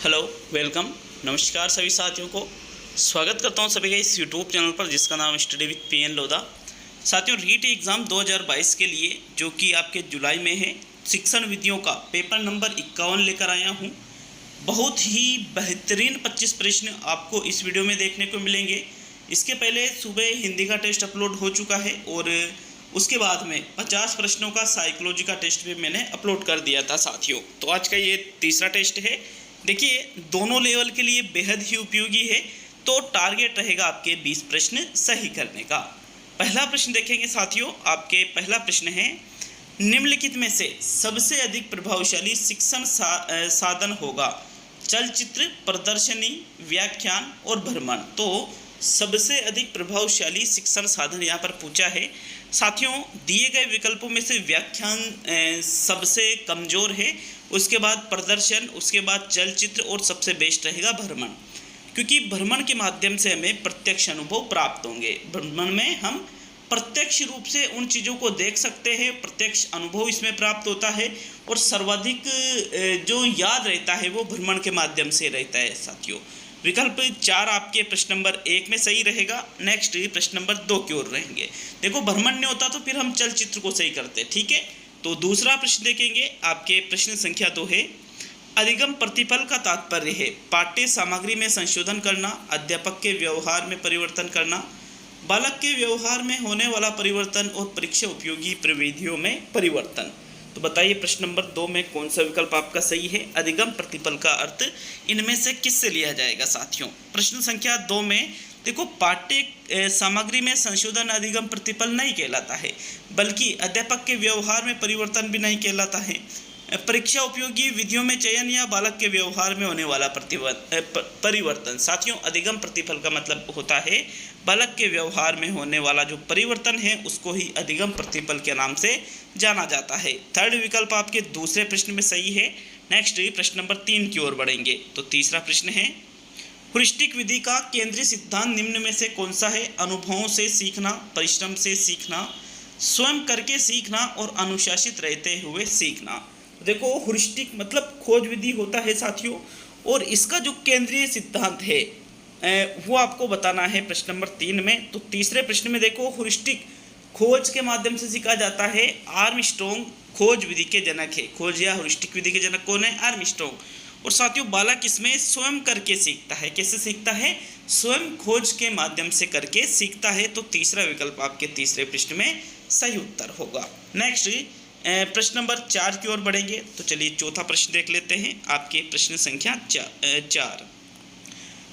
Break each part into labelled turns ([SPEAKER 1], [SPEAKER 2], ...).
[SPEAKER 1] Hello, welcome, नमस्कार सभी साथियों को। स्वागत करता हूं सभी का इस यूट्यूब चैनल पर जिसका नाम स्टडी विद पीएन लोधा। साथियों, रीट एग्ज़ाम 2022 के लिए जो कि आपके जुलाई में है, शिक्षण विधियों का पेपर नंबर 51 लेकर आया हूं। बहुत ही बेहतरीन 25 प्रश्न आपको इस वीडियो में देखने को मिलेंगे। इसके पहले सुबह हिंदी का टेस्ट अपलोड हो चुका है और उसके बाद में 50 प्रश्नों का साइकोलॉजी का टेस्ट भी मैंने अपलोड कर दिया था साथियों। तो आज का ये तीसरा टेस्ट है। देखिए, दोनों लेवल के लिए बेहद ही उपयोगी है। तो टारगेट रहेगा आपके 20 प्रश्न सही करने का। पहला प्रश्न देखेंगे साथियों। आपके पहला प्रश्न है, निम्नलिखित में से सबसे अधिक प्रभावशाली शिक्षण साधन होगा? चलचित्र, प्रदर्शनी, व्याख्यान और भ्रमण। तो सबसे अधिक प्रभावशाली शिक्षण साधन यहाँ पर पूछा है साथियों। दिए गए विकल्पों में से व्याख्यान सबसे कमज़ोर है, उसके बाद प्रदर्शन, उसके बाद चलचित्र और सबसे बेस्ट रहेगा भ्रमण, क्योंकि भ्रमण के माध्यम से हमें प्रत्यक्ष अनुभव प्राप्त होंगे। भ्रमण में हम प्रत्यक्ष रूप से उन चीज़ों को देख सकते हैं, प्रत्यक्ष अनुभव इसमें प्राप्त होता है और सर्वाधिक जो याद रहता है वो भ्रमण के माध्यम से रहता है साथियों। विकल्प 4 आपके प्रश्न नंबर 1 में सही रहेगा। नेक्स्ट प्रश्न नंबर 2 की ओर रहेंगे। देखो, भ्रमण नहीं होता तो फिर हम चलचित्र को सही करते, ठीक है। तो दूसरा प्रश्न देखेंगे। आपके प्रश्न संख्या 2 है, अधिगम प्रतिफल का तात्पर्य है पाठ्य सामग्री में संशोधन करना, अध्यापक के व्यवहार में परिवर्तन करना, बालक के व्यवहार में होने वाला परिवर्तन और परीक्षा उपयोगी प्रविधियों में परिवर्तन। तो बताइए प्रश्न नंबर 2 में कौन सा विकल्प आपका सही है? अधिगम प्रतिफल का अर्थ इनमें से किससे लिया जाएगा साथियों? प्रश्न संख्या 2 में देखो, पाठ्य सामग्री में संशोधन अधिगम प्रतिफल नहीं कहलाता है, बल्कि अध्यापक के व्यवहार में परिवर्तन भी नहीं कहलाता है। परीक्षा उपयोगी विधियों में चयन या बालक के व्यवहार में होने वाला परिवर्तन। साथियों, अधिगम प्रतिफल का मतलब होता है बालक के व्यवहार में होने वाला जो परिवर्तन है उसको ही अधिगम प्रतिफल के नाम से जाना जाता है। थर्ड विकल्प आपके दूसरे प्रश्न में सही है। नेक्स्ट प्रश्न नंबर 3 की ओर बढ़ेंगे। तो तीसरा प्रश्न है, ह्यूरिस्टिक विधि का केंद्रीय सिद्धांत निम्न में से कौन सा है? अनुभवों से सीखना, परिश्रम से सीखना, स्वयं करके सीखना और अनुशासित रहते हुए सीखना। देखो, ह्यूरिस्टिक मतलब खोज विधि होता है साथियों, और इसका जो केंद्रीय सिद्धांत है वो आपको बताना है प्रश्न नंबर 3 में। तो तीसरे प्रश्न में देखो, ह्यूरिस्टिक खोज के माध्यम से सीखा जाता है। आर्मस्ट्रॉन्ग खोज विधि के जनक है। खोज या ह्यूरिस्टिक विधि के जनक कौन है? आर्मस्ट्रॉन्ग। और साथियों, बालक इसमें स्वयं करके सीखता है। कैसे सीखता है? स्वयं खोज के माध्यम से करके सीखता है। तो तीसरा विकल्प आपके तीसरे प्रश्न में सही उत्तर होगा। नेक्स्ट प्रश्न नंबर 4 की ओर बढ़ेंगे। तो चलिए चौथा प्रश्न देख लेते हैं। आपके प्रश्न संख्या 4,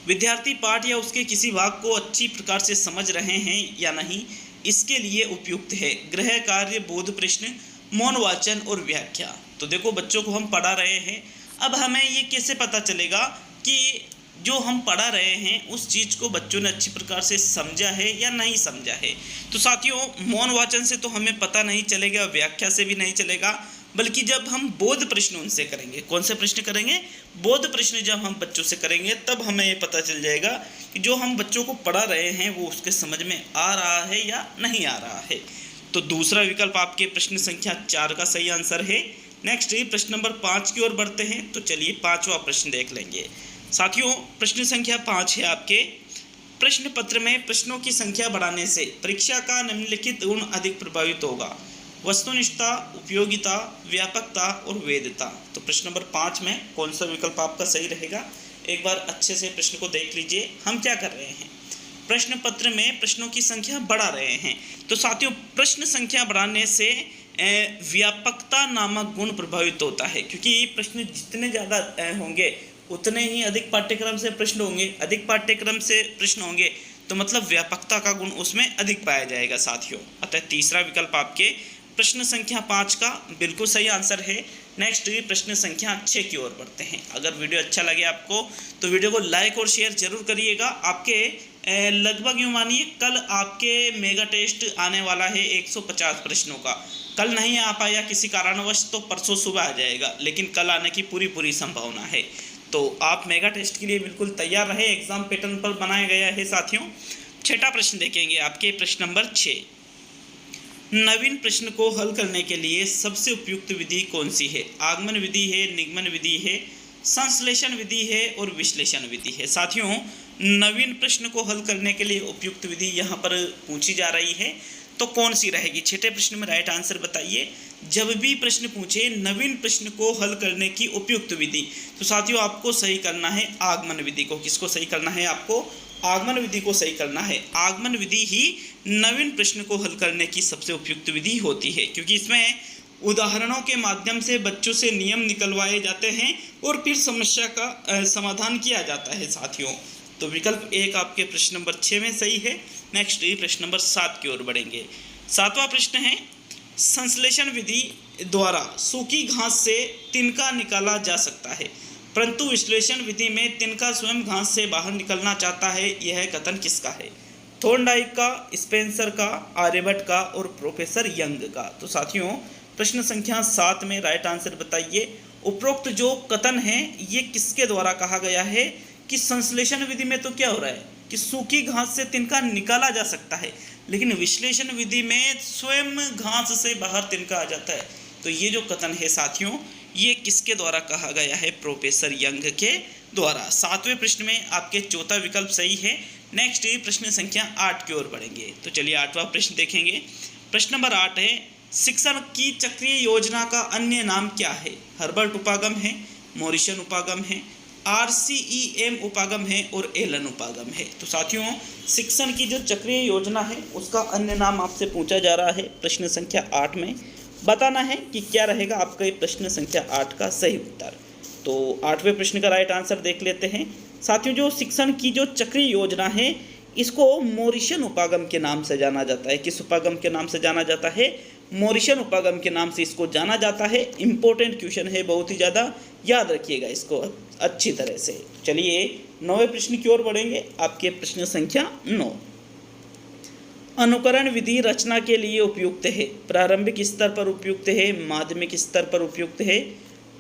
[SPEAKER 1] विद्यार्थी पाठ या उसके किसी भाग को अच्छी प्रकार से समझ रहे हैं या नहीं, इसके लिए उपयुक्त है गृह कार्य, बोध प्रश्न, मौन वाचन और व्याख्या। तो देखो, बच्चों को हम पढ़ा रहे हैं। अब हमें ये कैसे पता चलेगा कि जो हम पढ़ा रहे हैं उस चीज़ को बच्चों ने अच्छी प्रकार से समझा है या नहीं समझा है? तो साथियों, मौन वाचन से तो हमें पता नहीं चलेगा, व्याख्या से भी नहीं चलेगा, बल्कि जब हम बोध प्रश्न उनसे करेंगे। कौन से प्रश्न करेंगे? बोध प्रश्न जब हम बच्चों से करेंगे तब हमें ये पता चल जाएगा कि जो हम बच्चों को पढ़ा रहे हैं वो उसके समझ में आ रहा है या नहीं आ रहा है। तो दूसरा विकल्प आपके प्रश्न संख्या 4 का सही आंसर है। नेक्स्ट प्रश्न नंबर 5 की ओर बढ़ते हैं। तो चलिए पाँचवा प्रश्न देख लेंगे साथियों। प्रश्न संख्या 5 है आपके, प्रश्न पत्र में प्रश्नों की संख्या बढ़ाने से परीक्षा का निम्नलिखित गुण अधिक प्रभावित होगा? वस्तुनिष्ठता, उपयोगिता, व्यापकता और वेदता। तो प्रश्न नंबर 5 में कौन सा विकल्प आपका सही रहेगा? एक बार अच्छे से प्रश्न को देख लीजिए। हम क्या कर रहे हैं? प्रश्न पत्र में प्रश्नों की संख्या बढ़ा रहे हैं। तो साथियों, प्रश्न संख्या बढ़ाने से व्यापकता नामक गुण प्रभावित होता है, क्योंकि प्रश्न जितने ज़्यादा होंगे उतने ही अधिक पाठ्यक्रम से प्रश्न होंगे। अधिक पाठ्यक्रम से प्रश्न होंगे तो मतलब व्यापकता का गुण उसमें अधिक पाया जाएगा साथियों। अतः तीसरा विकल्प आपके प्रश्न संख्या 5 का बिल्कुल सही आंसर है। नेक्स्ट प्रश्न संख्या 6 की ओर बढ़ते हैं। अगर वीडियो अच्छा लगे आपको तो वीडियो को लाइक और शेयर जरूर करिएगा। आपके लगभग यूँ मानिए कल आपके मेगा टेस्ट आने वाला है 150 प्रश्नों का। कल नहीं आ पाया किसी कारणवश तो परसों सुबह आ जाएगा, लेकिन कल आने की पूरी संभावना है। तो आप मेगा टेस्ट के लिए बिल्कुल तैयार रहे। एग्जाम पैटर्न पर बनाया गया है साथियों। छठा प्रश्न देखेंगे आपके प्रश्न नंबर 6, नवीन प्रश्न को हल करने के लिए सबसे उपयुक्त विधि कौन सी है? आगमन विधि है, निगमन विधि है, संश्लेषण विधि है और विश्लेषण विधि है। साथियों, नवीन प्रश्न को हल करने के लिए उपयुक्त विधि यहाँ पर पूछी जा रही है, तो कौन सी रहेगी? छठे प्रश्न में राइट आंसर बताइए। जब भी प्रश्न पूछे नवीन प्रश्न को हल करने की उपयुक्त विधि, तो साथियों आपको सही करना है आगमन विधि को। किसको सही करना है? आपको आगमन विधि को सही करना है। आगमन विधि ही नवीन प्रश्न को हल करने की सबसे उपयुक्त विधि होती है, क्योंकि इसमें उदाहरणों के माध्यम से बच्चों से नियम निकलवाए जाते हैं और फिर समस्या का समाधान किया जाता है। साथियों, तो विकल्प एक आपके प्रश्न नंबर 6 में सही है। नेक्स्ट प्रश्न नंबर 7 की ओर बढ़ेंगे। 7वां प्रश्न है, संश्लेषण विधि द्वारा सूखी घास से तिनका निकाला जा सकता है, परंतु विश्लेषण विधि में तिनका स्वयं घास से बाहर निकलना चाहता है। यह कथन किसका है? थॉर्नडाइक का, स्पेंसर का, आर्यभट्ट का और प्रोफेसर यंग का। तो साथियों, प्रश्न संख्या 7 में राइट आंसर बताइए। उपरोक्त जो कथन है ये किसके द्वारा कहा गया है कि संश्लेषण विधि में तो क्या हो रहा है कि सूखी घास से तिनका निकाला जा सकता है, लेकिन विश्लेषण विधि में स्वयं घास से बाहर तिनका आ जाता है। तो ये जो कथन है साथियों, ये किसके द्वारा कहा गया है? प्रोफेसर यंग के द्वारा। 7वें प्रश्न में आपके चौथा विकल्प सही है। नेक्स्ट प्रश्न संख्या 8 की ओर बढ़ेंगे। तो चलिए 8वां प्रश्न देखेंगे। प्रश्न नंबर 8 है, शिक्षण की चक्रीय योजना का अन्य नाम क्या है? हर्बर्ट उपागम है, मॉरिसन उपागम है, RCEM उपागम है और एलन उपागम है। तो साथियों, शिक्षण की जो चक्रीय योजना है उसका अन्य नाम आपसे पूछा जा रहा है प्रश्न संख्या 8 में। बताना है कि क्या रहेगा आपका ये प्रश्न संख्या 8 का सही उत्तर। तो 8वें प्रश्न का राइट आंसर देख लेते हैं। साथियों, जो शिक्षण की जो चक्रीय योजना है इसको मॉरिसन उपागम के नाम से जाना जाता है। किस उपागम के नाम से जाना जाता है? मॉरिसन उपागम के नाम से इसको जाना जाता है। इंपॉर्टेंट क्वेश्चन है, बहुत ही ज़्यादा याद रखिएगा इसको अच्छी तरह से। चलिए 9वें प्रश्न की ओर बढ़ेंगे। आपके प्रश्न संख्या 9, अनुकरण विधि रचना के लिए उपयुक्त है। प्रारंभिक स्तर पर उपयुक्त है, माध्यमिक स्तर पर उपयुक्त है,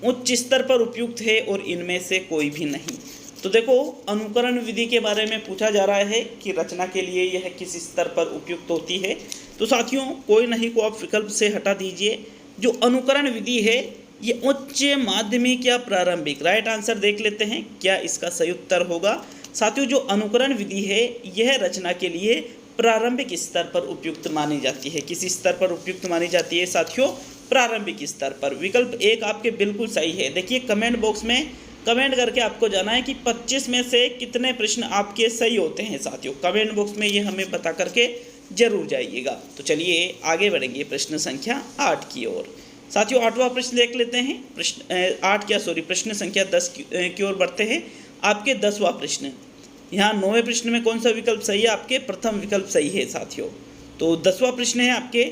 [SPEAKER 1] उच्च स्तर पर उपयुक्त है और इनमें से कोई भी नहीं। तो देखो, अनुकरण विधि के बारे में पूछा जा रहा है कि रचना के लिए यह किस स्तर पर उपयुक्त होती है। तो साथियों, कोई नहीं को आप विकल्प से हटा दीजिए। जो अनुकरण विधि है ये उच्च, माध्यमिक या प्रारंभिक? राइट आंसर देख लेते हैं क्या इसका सही उत्तर होगा। साथियों, जो अनुकरण विधि है यह रचना के लिए प्रारंभिक स्तर पर उपयुक्त मानी जाती है। किस स्तर पर उपयुक्त मानी जाती है साथियों? प्रारंभिक स्तर पर। विकल्प एक आपके बिल्कुल सही है। देखिए, कमेंट बॉक्स में कमेंट करके आपको जाना है कि 25 में से कितने प्रश्न आपके सही होते हैं। साथियों, कमेंट बॉक्स में ये हमें बता करके जरूर जाइएगा। तो चलिए आगे बढ़ेंगे प्रश्न संख्या 8 की ओर। साथियों, 8वां प्रश्न देख लेते हैं। प्रश्न संख्या 10 की ओर बढ़ते हैं। आपके 10वां प्रश्न, यहाँ 9वें प्रश्न में कौन सा विकल्प सही है? आपके प्रथम विकल्प सही है साथियों। तो 10वां प्रश्न है आपके,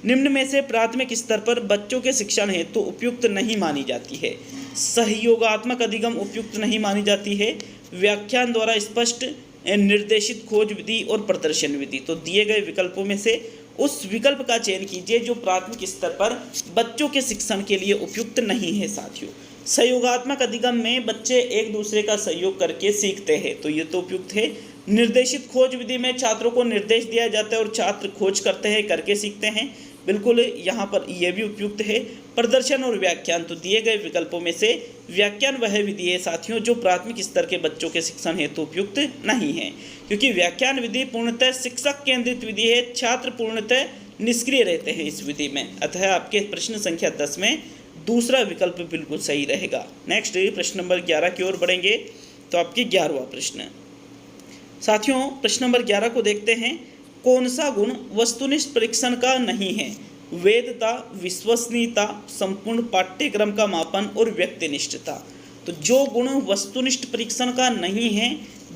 [SPEAKER 1] निम्न में से प्राथमिक स्तर पर बच्चों के शिक्षण हेतु तो उपयुक्त नहीं मानी जाती है। सहयोगात्मक अधिगम उपयुक्त नहीं मानी जाती है। व्याख्यान द्वारा स्पष्ट निर्देशित खोज विधि और प्रदर्शन विधि। तो दिए गए विकल्पों में से उस विकल्प का चयन कीजिए जो प्राथमिक स्तर पर बच्चों के शिक्षण के लिए उपयुक्त नहीं है। साथियों, सहयोगात्मक अधिगम में बच्चे एक दूसरे का सहयोग करके सीखते हैं, तो ये तो उपयुक्त है। निर्देशित खोज विधि में छात्रों को निर्देश दिया जाता है और छात्र खोज करते हैं, करके सीखते हैं, बिल्कुल यहाँ पर यह भी उपयुक्त है। प्रदर्शन और व्याख्यान, तो दिए गए विकल्पों में से व्याख्यान वह विधि है साथियों जो प्राथमिक स्तर के बच्चों के शिक्षण हेतु उपयुक्त नहीं है, क्योंकि व्याख्यान विधि पूर्णतः शिक्षक केंद्रित विधि है। छात्र पूर्णतः निष्क्रिय रहते हैं इस विधि में। अतः आपके प्रश्न संख्या 10 में दूसरा विकल्प बिल्कुल सही रहेगा। नेक्स्ट प्रश्न नंबर 11 की ओर बढ़ेंगे। तो आपके 11वां प्रश्न साथियों, प्रश्न नंबर 11 को देखते हैं। कौन सा गुण वस्तुनिष्ठ परीक्षण का नहीं है? वेदता, विश्वसनीयता, संपूर्ण पाठ्यक्रम का मापन और व्यक्तिनिष्ठता। तो जो गुण वस्तुनिष्ठ परीक्षण का नहीं है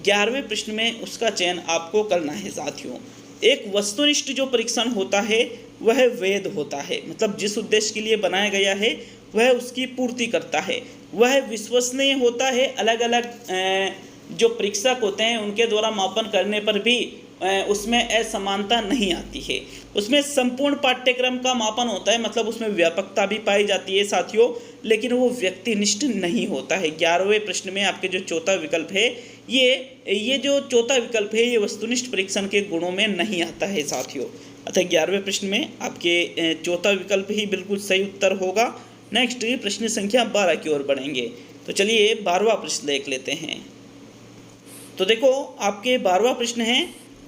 [SPEAKER 1] 11वें प्रश्न में उसका चयन आपको करना है साथियों। एक वस्तुनिष्ठ जो परीक्षण होता है वह वेद होता है, मतलब जिस उद्देश्य के लिए बनाया गया है वह उसकी पूर्ति करता है। वह विश्वसनीय होता है, अलग अलग जो परीक्षक होते हैं उनके द्वारा मापन करने पर भी उसमें असमानता नहीं आती है। उसमें संपूर्ण पाठ्यक्रम का मापन होता है, मतलब उसमें व्यापकता भी पाई जाती है साथियों, लेकिन वो व्यक्तिनिष्ठ नहीं होता है। 11वें प्रश्न में आपके जो चौथा विकल्प है ये जो चौथा विकल्प है ये वस्तुनिष्ठ परीक्षण के गुणों में नहीं आता है साथियों। अतः 11वें प्रश्न में आपके चौथा विकल्प ही बिल्कुल सही उत्तर होगा। नेक्स्ट प्रश्न संख्या 12 की ओर बढ़ेंगे। तो तो चलिए 12वां प्रश्न देख लेते हैं। तो देखो आपके 12वां प्रश्न है,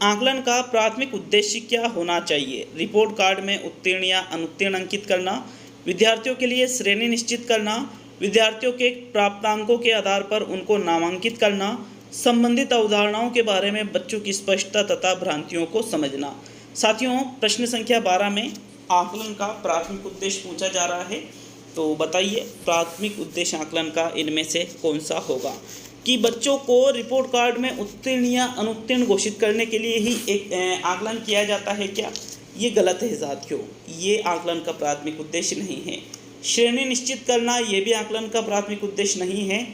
[SPEAKER 1] आकलन का प्राथमिक उद्देश्य क्या होना चाहिए? रिपोर्ट कार्ड में उत्तीर्ण या अनुत्तीर्ण अंकित करना, विद्यार्थियों के लिए श्रेणी निश्चित करना, विद्यार्थियों के प्राप्तांकों के आधार पर उनको नामांकित करना, संबंधित अवधारणाओं के बारे में बच्चों की स्पष्टता तथा भ्रांतियों को समझना। साथियों, प्रश्न संख्या 12 में आकलन का प्राथमिक उद्देश्य पूछा जा रहा है। तो बताइए प्राथमिक उद्देश्य आकलन का इनमें से कौन सा होगा? कि बच्चों को रिपोर्ट कार्ड में उत्तीर्ण या अनुत्तीर्ण घोषित करने के लिए ही एक आकलन किया जाता है क्या? ये गलत है साथियों, ये आकलन का प्राथमिक उद्देश्य नहीं है। श्रेणी निश्चित करना ये भी आकलन का प्राथमिक उद्देश्य नहीं है।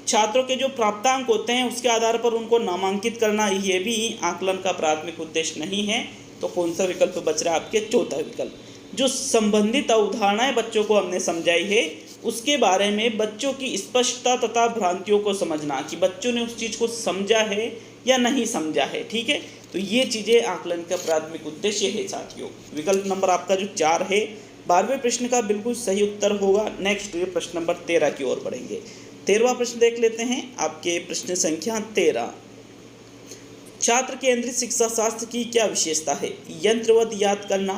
[SPEAKER 1] छात्रों के जो प्राप्तांक होते हैं उसके आधार पर उनको नामांकित करना ये भी आकलन का प्राथमिक उद्देश्य नहीं है। तो कौन सा विकल्प बच रहा है? आपके चौथा विकल्प। जो संबंधित अवधारणाएं बच्चों को हमने समझाई है उसके बारे में बच्चों की स्पष्टता तथा भ्रांतियों को समझना, कि बच्चों ने उस चीज़ को समझा है या नहीं समझा है। ठीक है, तो ये चीज़ें आकलन का प्राथमिक उद्देश्य है साथियों। विकल्प नंबर आपका जो 4 है 12वें प्रश्न का बिल्कुल सही उत्तर होगा। नेक्स्ट प्रश्न नंबर 13 की ओर बढ़ेंगे। 13वां प्रश्न देख लेते हैं। आपके प्रश्न संख्या 13, छात्र केंद्रित शिक्षा शास्त्र की क्या विशेषता है? यंत्रवत याद करना,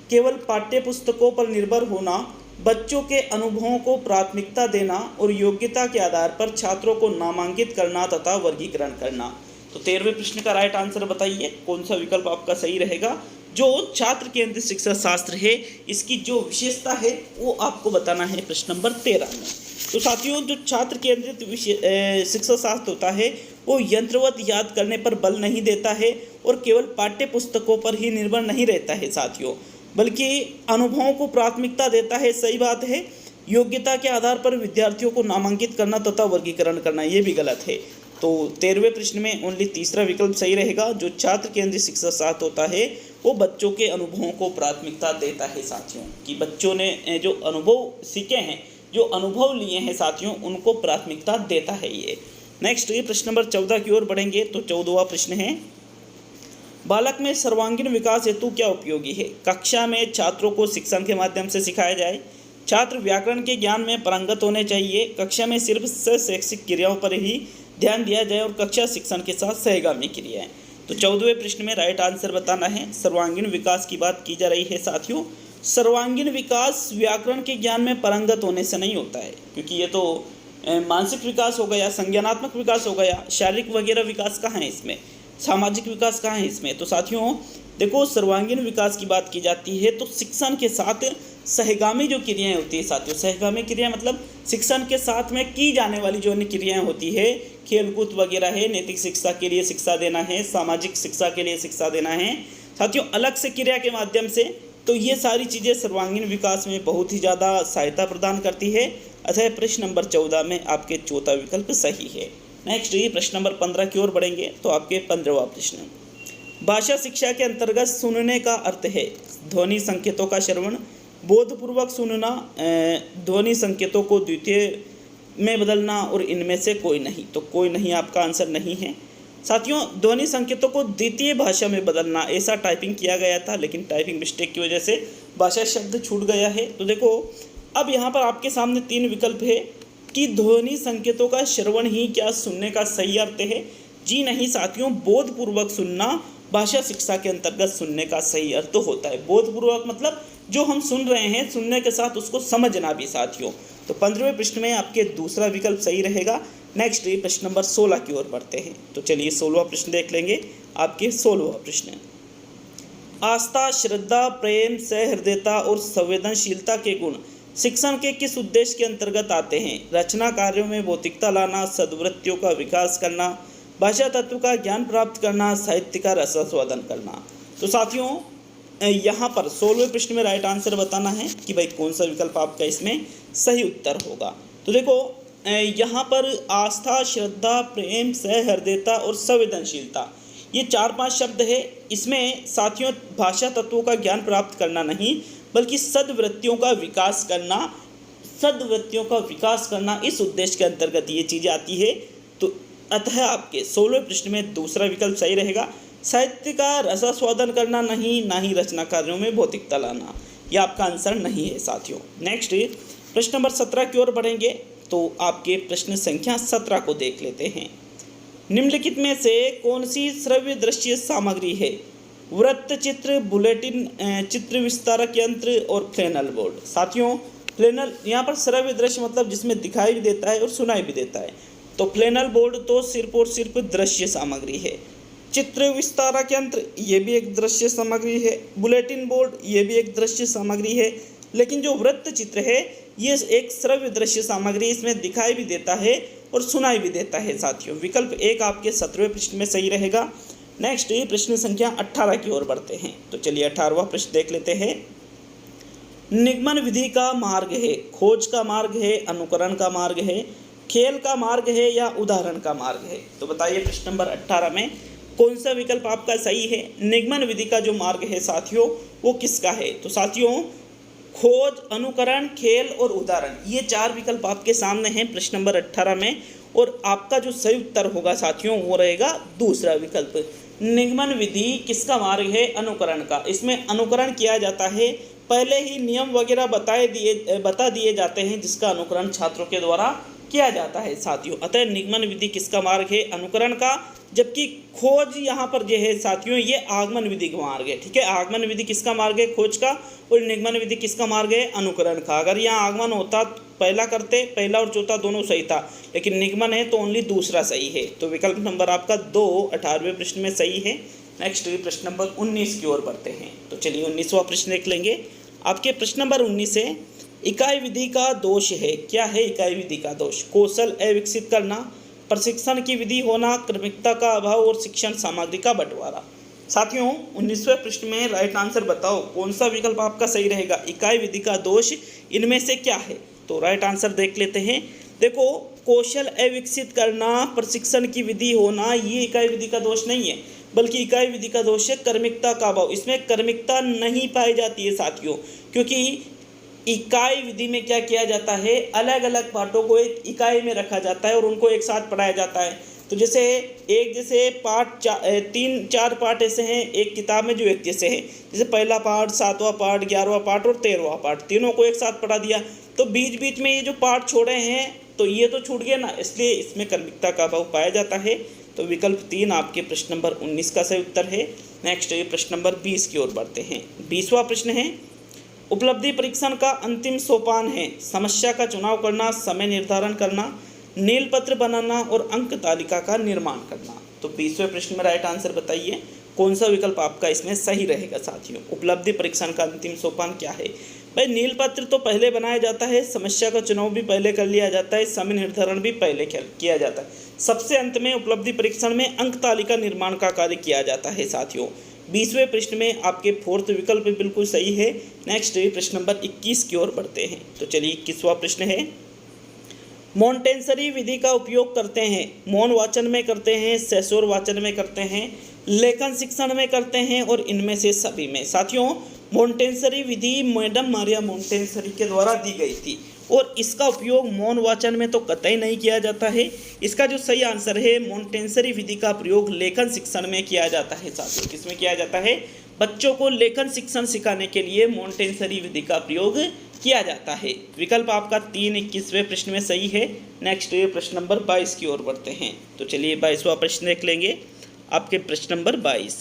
[SPEAKER 1] केवल पाठ्य पुस्तकों पर निर्भर होना, बच्चों के अनुभवों को प्राथमिकता देना और योग्यता के आधार पर छात्रों को नामांकित करना तथा वर्गीकरण करना। तो 13वें प्रश्न का राइट आंसर बताइए, कौन सा विकल्प आपका सही रहेगा? जो छात्र केंद्रित शिक्षा शास्त्र है इसकी जो विशेषता है वो आपको बताना है प्रश्न नंबर 13 में। तो साथियों, जो छात्र केंद्रित शिक्षा शास्त्र होता है वो यंत्रवत याद करने पर बल नहीं देता है और केवल पाठ्य पुस्तकों पर ही निर्भर नहीं रहता है साथियों, बल्कि अनुभवों को प्राथमिकता देता है। सही बात है। योग्यता के आधार पर विद्यार्थियों को नामांकित करना तथा वर्गीकरण करना ये भी गलत है। तो 13वें प्रश्न में ओनली तीसरा विकल्प सही रहेगा। जो छात्र केंद्रित शिक्षा शास्त्र होता है वो बच्चों के अनुभवों को प्राथमिकता देता है साथियों, कि बच्चों ने जो अनुभव सीखे हैं, जो अनुभव लिए हैं साथियों, उनको प्राथमिकता देता है ये। नेक्स्ट ये प्रश्न नंबर 14 की ओर बढ़ेंगे। तो 14वां प्रश्न है, बालक में सर्वांगीण विकास हेतु क्या उपयोगी है? कक्षा में छात्रों को शिक्षण के माध्यम से सिखाया जाए, छात्र व्याकरण के ज्ञान में पारंगत होने चाहिए, कक्षा में सिर्फ शैक्षिक क्रियाओं पर ही ध्यान दिया जाए और कक्षा शिक्षण के साथ सहगामी क्रियाएं। तो 14वें प्रश्न में राइट आंसर बताना है। सर्वांगीण विकास की बात की जा रही है साथियों। सर्वांगीण विकास व्याकरण के ज्ञान में पारंगत होने से नहीं होता है, क्योंकि ये तो मानसिक विकास हो गया, संज्ञानात्मक विकास हो गया, शारीरिक वगैरह विकास कहाँ है इसमें, सामाजिक विकास कहाँ है इसमें। तो साथियों देखो, सर्वांगीण विकास की बात की जाती है तो शिक्षण के साथ सहगामी जो क्रियाएं होती है साथियों, सहगामी क्रिया मतलब शिक्षण के साथ में की जाने वाली जो अन्य क्रियाएं होती है, खेलकूद वगैरह है, नैतिक शिक्षा के लिए शिक्षा देना है, सामाजिक शिक्षा के लिए शिक्षा देना है साथियों, अलग से क्रिया के माध्यम से। तो ये सारी चीज़ें सर्वांगीण विकास में बहुत ही ज़्यादा सहायता प्रदान करती है। अतः प्रश्न नंबर 14 में आपके चौथा विकल्प सही है। नेक्स्ट ये प्रश्न नंबर 15 की ओर बढ़ेंगे। तो आपके 15वां प्रश्न, भाषा शिक्षा के अंतर्गत सुनने का अर्थ है ध्वनि संकेतों का श्रवण, बोधपूर्वक सुनना, ध्वनि संकेतों को द्वितीय में बदलना और इनमें से कोई नहीं। तो कोई नहीं आपका आंसर नहीं है साथियों। ध्वनि संकेतों को द्वितीय भाषा में बदलना ऐसा टाइपिंग किया गया था, लेकिन टाइपिंग मिस्टेक की वजह से भाषा शब्द छूट गया है। तो देखो अब यहाँ पर आपके सामने 3 विकल्प है कि ध्वनि संकेतों का श्रवण ही क्या सुनने का सही अर्थ है? जी नहीं साथियों, बोधपूर्वक सुनना भाषा शिक्षा के अंतर्गत सुनने का सही अर्थ होता है। बोधपूर्वक मतलब जो हम सुन रहे हैं, सुनने के साथ उसको समझना भी साथियों। तो 15वें प्रश्न में आपके दूसरा विकल्प सही रहेगा। नेक्स्ट ये प्रश्न नंबर 16 की ओर बढ़ते हैं। तो चलिए 16वां प्रश्न देख लेंगे। आपके 16वां प्रश्न, आस्था, श्रद्धा, प्रेम, सहृदयता और संवेदनशीलता के गुण शिक्षण के किस उद्देश्य के अंतर्गत आते हैं? रचना कार्यों में भौतिकता लाना, सद्वृत्तियों का विकास करना, भाषा तत्व का ज्ञान प्राप्त करना, साहित्य का रसास्वादन करना। तो साथियों यहाँ पर 16वें प्रश्न में राइट आंसर बताना है कि भाई कौन सा विकल्प आपका इसमें सही उत्तर होगा। तो देखो यहाँ पर आस्था, श्रद्धा, प्रेम, सहृदयता और संवेदनशीलता ये 4-5 शब्द है। इसमें साथियों भाषा तत्वों का ज्ञान प्राप्त करना नहीं, बल्कि सद्वृत्तियों का विकास करना, सद्वृत्तियों का विकास करना इस उद्देश्य के अंतर्गत ये चीज़ें आती है। तो अतः आपके 16वें प्रश्न में दूसरा विकल्प सही रहेगा। साहित्य का रसास्वादन करना नहीं, ना ही रचना कार्यों में भौतिकता लाना, यह आपका आंसर नहीं है साथियों। नेक्स्ट प्रश्न नंबर 17 की ओर बढ़ेंगे। तो आपके प्रश्न संख्या 17 को देख लेते हैं। निम्नलिखित में से कौन सी श्रव्य दृश्य सामग्री है? वृत्त चित्र, बुलेटिन, चित्र विस्तारक यंत्र और फ्लैनल बोर्ड। साथियों फ्लैनल यहाँ पर श्रव्य दृश्य मतलब जिसमें दिखाई भी देता है और सुनाई भी देता है, तो फ्लैनल बोर्ड तो सिर्फ और सिर्फ दृश्य सामग्री है। चित्र विस्तारक यंत्र ये भी एक दृश्य सामग्री है, बुलेटिन बोर्ड ये भी एक दृश्य सामग्री है, लेकिन जो वृत्त चित्र है ये एक श्रव्य दृश्य सामग्री, इसमें दिखाई भी देता है और सुनाई भी देता है। साथियों विकल्प 1 आपके 17वें प्रश्न में सही रहेगा। नेक्स्ट ये प्रश्न संख्या 18 की ओर बढ़ते हैं। तो चलिए 18वां प्रश्न देख लेते हैं। निगमन विधि का मार्ग है, खोज का मार्ग है, अनुकरण का मार्ग है, खेल का मार्ग है या उदाहरण का मार्ग है? तो बताइए प्रश्न नंबर 18 में कौन सा विकल्प आपका सही है? निगमन विधि का जो मार्ग है साथियों वो किसका है? तो साथियों खोज, अनुकरण, खेल और उदाहरण, ये 4 विकल्प आपके सामने हैं प्रश्न नंबर 18 में, और आपका जो सही उत्तर होगा साथियों वो रहेगा दूसरा विकल्प। निगमन विधि किसका मार्ग है? अनुकरण का। इसमें अनुकरण किया जाता है, पहले ही नियम वगैरह बता दिए जाते हैं जिसका अनुकरण छात्रों के द्वारा किया जाता है साथियों। अतः निगमन विधि किसका मार्ग है? अनुकरण का। जबकि खोज यहाँ पर जो है साथियों ये आगमन विधि का मार्ग है। ठीक है, आगमन विधि किसका मार्ग है? खोज का। और निगमन विधि किसका मार्ग है? अनुकरण का। अगर यहाँ आगमन होता पहला करते, पहला और चौथा दोनों सही था, लेकिन निगमन है तो ओनली दूसरा सही है। तो विकल्प नंबर आपका 2 18वें प्रश्न में सही है। नेक्स्ट प्रश्न नंबर 19 की ओर बढ़ते हैं। तो चलिए 19वां प्रश्न देख लेंगे। आपके प्रश्न नंबर 19 है, इकाई विधि का दोष है। क्या है इकाई विधि का दोष? कौशल अविकसित करना, प्रशिक्षण की विधि होना, क्रमिकता का अभाव और शिक्षण सामग्री का बंटवारा। साथियों 19वें प्रश्न में राइट आंसर बताओ, कौन सा विकल्प आपका सही रहेगा? इकाई विधि का दोष इनमें से क्या है? तो राइट आंसर देख लेते हैं। देखो कौशल अविकसित करना, प्रशिक्षण की विधि होना, ये इकाई विधि का दोष नहीं है, बल्कि इकाई विधि का दोष है क्रमिकता का अभाव। इसमें क्रमिकता नहीं पाई जाती है साथियों, क्योंकि इकाई विधि में क्या किया जाता है, अलग अलग पाठों को एक इकाई में रखा जाता है और उनको एक साथ पढ़ाया जाता है। तो जैसे पाठ 3-4 पाठ ऐसे हैं एक किताब में जो एक जैसे हैं, जैसे पहला पाठ, 7वां पाठ, 11वां पाठ और 13वां पाठ, तीनों को एक साथ पढ़ा दिया। तो बीच बीच में ये जो पाठ छोड़े हैं तो ये तो छूट गया ना, इसलिए इसमें क्रमिकता का अभाव पाया जाता है। तो विकल्प 3 आपके प्रश्न नंबर 19 का सही उत्तर है। नेक्स्ट ये प्रश्न नंबर 20 की ओर बढ़ते हैं। 20वां प्रश्न है, उपलब्धि परीक्षण का अंतिम सोपान है समस्या का चुनाव करना, समय निर्धारण करना, नीलपत्र बनाना और अंक तालिका का निर्माण करना। तो 20वें प्रश्न में राइट आंसर बताइए, कौन सा विकल्प आपका इसमें सही रहेगा साथियों? उपलब्धि परीक्षण का अंतिम सोपान क्या है? भाई नीलपत्र तो पहले बनाया जाता है, समस्या का चुनाव भी पहले कर लिया जाता है, समय निर्धारण भी पहले किया जाता है, सबसे अंत में उपलब्धि परीक्षण में अंक तालिका निर्माण का कार्य किया जाता है साथियों। 20वें प्रश्न में आपके 4th विकल्प बिल्कुल सही है। नेक्स्ट प्रश्न नंबर 21 की ओर बढ़ते हैं। तो चलिए 21वां प्रश्न है, मॉन्टेसरी विधि का उपयोग करते हैं, मौन वाचन में करते हैं, सेसोर वाचन में करते हैं, लेखन शिक्षण में करते हैं और इनमें से सभी में। साथियों मॉन्टेसरी विधि मैडम मारिया मॉन्टेसरी के द्वारा दी गई थी और इसका उपयोग मौन वाचन में तो कतई नहीं किया जाता है। इसका जो सही आंसर है, मॉन्टेसरी विधि का प्रयोग लेखन शिक्षण में किया जाता है साथियों। किसमें किया जाता है? बच्चों को लेखन शिक्षण सिखाने के लिए मॉन्टेसरी विधि का प्रयोग किया जाता है। विकल्प आपका 3 21वें प्रश्न में सही है। नेक्स्ट प्रश्न नंबर 22 की ओर बढ़ते हैं। तो चलिए 22वां प्रश्न देख लेंगे। आपके प्रश्न नंबर 22,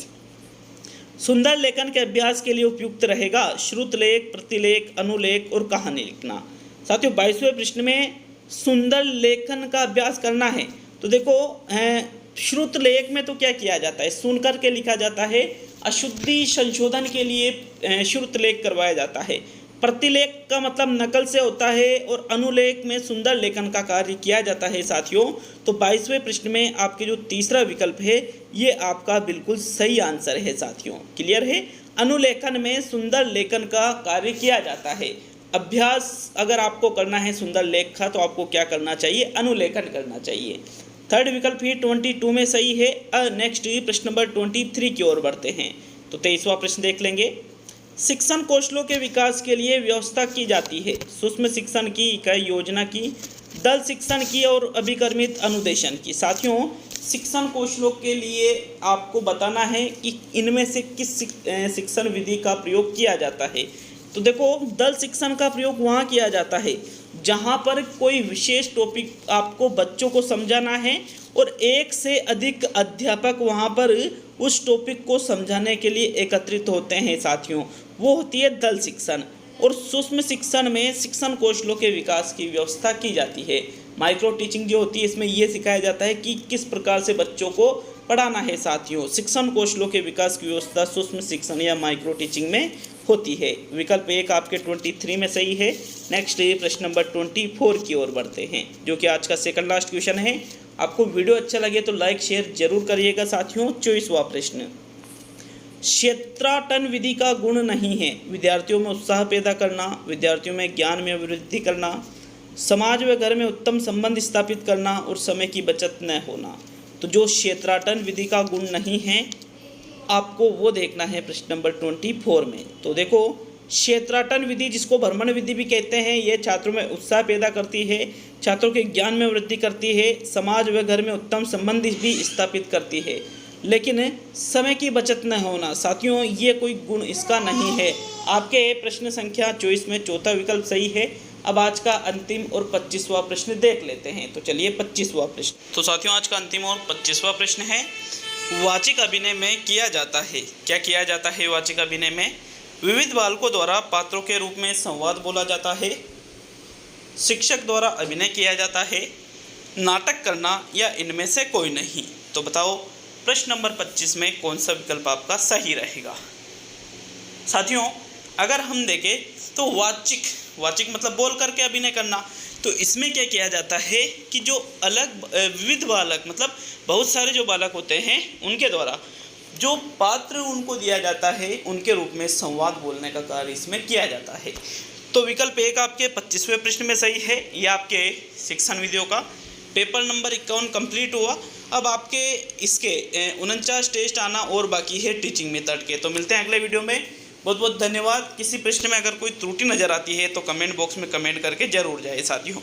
[SPEAKER 1] सुंदर लेखन के अभ्यास के लिए उपयुक्त रहेगा श्रुतलेख, प्रतिलेख, अनुलेख और कहानी लिखना। साथियों 22वें प्रश्न में सुंदर लेखन का अभ्यास करना है, तो देखो श्रुतलेख में तो क्या किया जाता है, सुन कर के लिखा जाता है। अशुद्धि संशोधन के लिए श्रुतलेख करवाया जाता है। प्रतिलेख का मतलब नकल से होता है और अनुलेख में सुंदर लेखन का कार्य किया जाता है साथियों। तो 22वें प्रश्न में आपके जो तीसरा विकल्प है ये आपका बिल्कुल सही आंसर है साथियों। क्लियर है? अनुलेखन में सुंदर लेखन का कार्य किया जाता है। अभ्यास अगर आपको करना है सुंदर लेख का तो आपको क्या करना चाहिए? अनुलेखन करना चाहिए। थर्ड विकल्प ही 22 में सही है। नेक्स्ट प्रश्न नंबर 23 की ओर बढ़ते हैं। तो 23वां प्रश्न देख लेंगे। शिक्षण कौशलों के विकास के लिए व्यवस्था की जाती है सूक्ष्म शिक्षण की, इकाई योजना की, दल शिक्षण की और अभिक्रमित अनुदेशन की। साथियों शिक्षण कौशलों के लिए आपको बताना है कि इनमें से किस शिक्षण विधि का प्रयोग किया जाता है। तो देखो, दल शिक्षण का प्रयोग वहाँ किया जाता है जहाँ पर कोई विशेष टॉपिक आपको बच्चों को समझाना है और एक से अधिक अध्यापक वहाँ पर उस टॉपिक को समझाने के लिए एकत्रित होते हैं साथियों, वो होती है दल शिक्षण। और सूक्ष्म शिक्षण में शिक्षण कौशलों के विकास की व्यवस्था की जाती है। माइक्रो टीचिंग जो होती है इसमें ये सिखाया जाता है कि किस प्रकार से बच्चों को पढ़ाना है साथियों। शिक्षण कौशलों के विकास की व्यवस्था सूक्ष्म शिक्षण या माइक्रो टीचिंग में होती है। विकल्प 1 आपके 23 में सही है। नेक्स्ट प्रश्न नंबर 24 की ओर बढ़ते हैं, जो कि आज का सेकंड लास्ट क्वेश्चन है। आपको वीडियो अच्छा लगे तो लाइक शेयर जरूर करिएगा साथियों। 24वां प्रश्न, क्षेत्राटन विधि का गुण नहीं है विद्यार्थियों में उत्साह पैदा करना, विद्यार्थियों में ज्ञान में वृद्धि करना, समाज व घर में उत्तम संबंध स्थापित करना और समय की बचत न होना। तो जो क्षेत्राटन विधि का गुण नहीं है आपको वो देखना है प्रश्न नंबर 24 में। तो देखो, क्षेत्राटन विधि जिसको भ्रमण विधि भी कहते हैं, ये छात्रों में उत्साह पैदा करती है, छात्रों के ज्ञान में वृद्धि करती है, समाज व घर में उत्तम संबंध भी स्थापित करती है, लेकिन समय की बचत न होना साथियों, ये कोई गुण इसका नहीं है। आपके प्रश्न संख्या 24 में चौथा विकल्प सही है। अब आज का अंतिम और 25वां प्रश्न देख लेते हैं। तो चलिए 25वां प्रश्न। तो साथियों, आज का अंतिम और 25वां प्रश्न है, वाचिक अभिनय में किया जाता है। क्या किया जाता है वाचिक अभिनय में? विविध बालकों द्वारा पात्रों के रूप में संवाद बोला जाता है, शिक्षक द्वारा अभिनय किया जाता है, नाटक करना, या इनमें से कोई नहीं। तो बताओ प्रश्न नंबर 25 में कौन सा विकल्प आपका सही रहेगा। साथियों, अगर हम देखें तो वाचिक मतलब बोल करके अभिनय करना, तो इसमें क्या किया जाता है कि जो अलग विविध बालक मतलब बहुत सारे जो बालक होते हैं उनके द्वारा जो पात्र उनको दिया जाता है उनके रूप में संवाद बोलने का कार्य इसमें किया जाता है। तो विकल्प 1 आपके 25वें प्रश्न में सही है। यह आपके शिक्षण विधियों का पेपर नंबर 51 कंप्लीट हुआ। अब आपके इसके 49 टेस्ट आना और बाकी है टीचिंग मेथड के। तो मिलते हैं अगले वीडियो में। बहुत बहुत धन्यवाद। किसी प्रश्न में अगर कोई त्रुटि नज़र आती है तो कमेंट बॉक्स में कमेंट करके जरूर जाए साथियों।